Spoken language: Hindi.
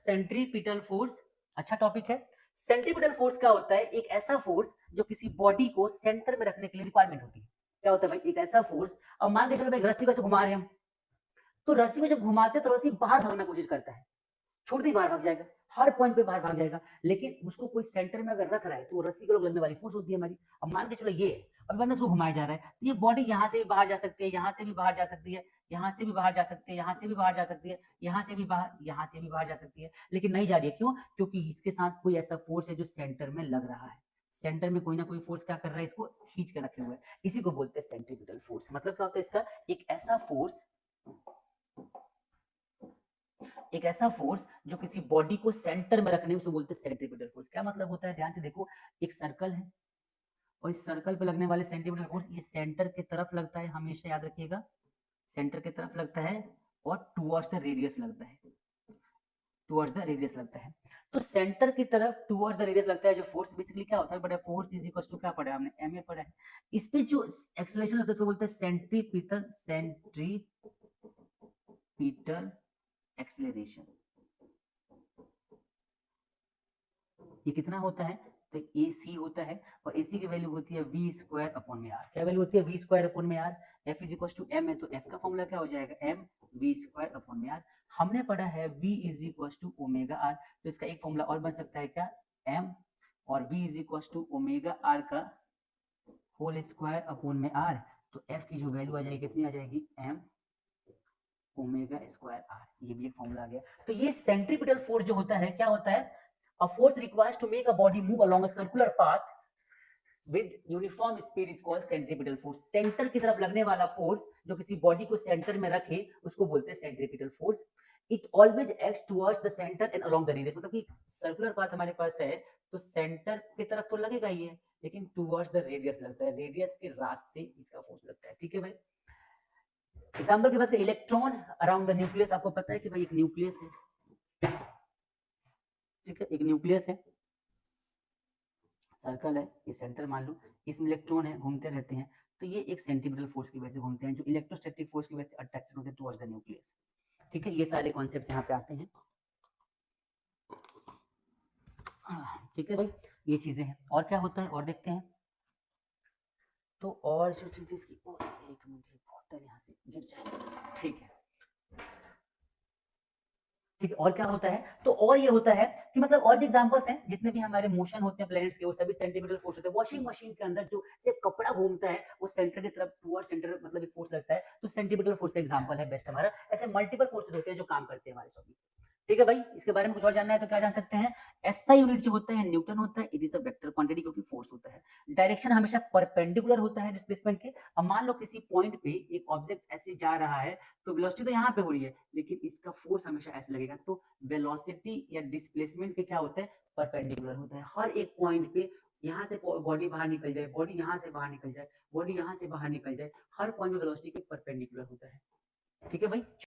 Centripetal force. अच्छा टॉपिक है। सेंट्रीपिटल फोर्स क्या होता है? एक ऐसा फोर्स जो किसी बॉडी को सेंटर में रखने के लिए रिक्वायरमेंट होती है। क्या होता है भाई? एक ऐसा फोर्स। अब मान के चलो भाई रस्सी को ऐसे घुमा रहे हैं हम, तो रस्सी को जब घुमाते हैं तो रस्सी बाहर भागने की कोशिश करता है, छोड़ते ही बाहर भाग जाएगा, हर पॉइंट पे बाहर भाग जाएगा। लेकिन उसको कोई सेंटर में अगर रख रहा है तो वो रस्सी के लोग लगने वाली फोर्स होती है हमारी। अब मान के चलो ये है, अब बंदा इसको घुमाया जा रहा है, तो ये बॉडी यहाँ से भी बाहर जा सकती है, यहाँ से भी बाहर जा सकती है, यहाँ से भी बाहर जा सकती है, यहाँ से भी बाहर जा सकती है, यहाँ से भी बाहर, यहाँ से भी बाहर जा सकती है, लेकिन नहीं जा रही है। क्यों? क्योंकि इसके साथ कोई ऐसा फोर्स है जो सेंटर में लग रहा है। सेंटर में कोई ना कोई फोर्स क्या कर रहा है? इसको खींच के रखे हुए है। इसी को बोलते हैं सेंट्रीपिटल फोर्स। मतलब क्या होता है इसका? एक ऐसा फोर्स जो किसी बॉडी को सेंटर में रखने में, उसे बोलते हैं सेंट्रीपिटल फोर्स। क्या मतलब होता है? ध्यान से देखो, एक सर्कल है और इस सर्कल पे लगने वाले सेंट्रीपिटल फोर्स ये सेंटर की तरफ लगता है, हमेशा याद रखिएगा, सेंटर की तरफ लगता है और टुवर्ड्स द रेडियस लगता है, टुवर्ड्स द रेडियस लगता है। तो सेंटर की तरफ टुवर्ड्स द रेडियस लगता है जो फोर्स, बेसिकली क्या होता है? बड़ा फोर्स इज इक्वल टू क्या पढ़ा है हमने? एम ए पढ़ा है। इस पे जो एक्सेलरेशन होता है उसको बोलते हैं सेंट्रीपिटल एक्सेलरेशन। ये कितना होता है? तो ए सी होता है और ए सी की वैल्यू होती है वी स्क्वायर अपॉन में आर। क्या वैल्यू होती है? वी स्क्वायर अपॉन में R. F is equal to M है तो एफ का फॉर्मूला क्या हो जाएगा? एम वी स्क्वायर अपॉन में आर। हमने पढ़ा है V is equal to omega R, तो इसका एक फॉर्मूला और बन सकता है क्या? एम और V is equal to omega R का होल स्क्वायर अपॉन में आर। तो एफ की जो वैल्यू आ जाएगी कितनी आ जाएगी? M omega square R. ये भी एक फॉर्मूला आ गया। तो ये सेंट्रीपिटल फोर्स जो होता है क्या होता है? A force requires to make a body move along a circular path with uniform speed is called centripetal force. Centre की तरफ लगने वाला फोर्स जो किसी बॉडी को सेंटर में रखे उसको बोलते हैं centripetal force. It always acts towards the centre and along the radius. मतलब कि सर्कुलर पाथ हमारे पास है तो सेंटर की तरफ तो लगेगा ही है, लेकिन टुवर्ड्स द रेडियस लगता है, रेडियस के रास्ते इसका फोर्स लगता है। ठीक है भाई। एग्जांपल की बात करें, इलेक्ट्रॉन अराउंड द न्यूक्लियस। आपको पता है कि भाई एक न्यूक्लियस है, ठीक है, एक न्यूक्लियस है, सर्कल है, ये सेंटर मान लो, इसमें इलेक्ट्रॉन है, घूमते रहते हैं, तो ये एक सेंट्रीपिटल फोर्स की वजह से घूमते हैं, जो इलेक्ट्रोस्टैटिक फोर्स की वजह से अट्रैक्टेड होते हैं टुवर्ड्स द न्यूक्लियस। ठीक है, ये सारे कॉन्सेप्ट्स यहाँ पे आते हैं। ठीक है भाई, ये चीजें हैं। और क्या होता है और देखते हैं। तो और जो चीजें इसकी, एक मिनट, बॉटल यहाँ से गिर जाए। ठीक है, ठीक है। और क्या होता है? तो और ये होता है कि मतलब और भी एग्जांपल्स हैं, जितने भी हमारे मोशन होते हैं प्लैनेट्स के वो सभी सेंट्रीपिटल फोर्स होते हैं। वॉशिंग मशीन के अंदर जो सिर्फ कपड़ा घूमता है वो सेंटर की तरफ टुवर्ड सेंटर मतलब एक फोर्स लगता है, तो सेंट्रीपिटल फोर्स का एग्जांपल है बेस्ट हमारा। ऐसे मल्टीपल फोर्सेस होते हैं जो काम करते हैं हमारे सभी। ठीक है भाई, इसके बारे में कुछ और जानना है तो क्या जान सकते हैं? एसआई यूनिट जो होता है न्यूटन होता है। It is a vector quantity क्योंकि फोर्स होता है। डायरेक्शन हमेशा परपेंडिकुलर होता है डिस्प्लेसमेंट के। अब मान लो किसी पॉइंट पे एक ऑब्जेक्ट ऐसे जा रहा है तो वेलोसिटी तो यहाँ पे हो रही है, लेकिन इसका फोर्स हमेशा ऐसे लगेगा। तो वेलोसिटी या डिस्प्लेसमेंट के क्या होता है? परपेंडिकुलर होता है। हर एक पॉइंट पे यहाँ से बॉडी बाहर निकल जाए, बॉडी यहाँ से बाहर निकल जाए, बॉडी यहाँ से बाहर निकल जाए, हर पॉइंट में वेलोसिटी के परपेंडिकुलर होता है। ठीक है भाई।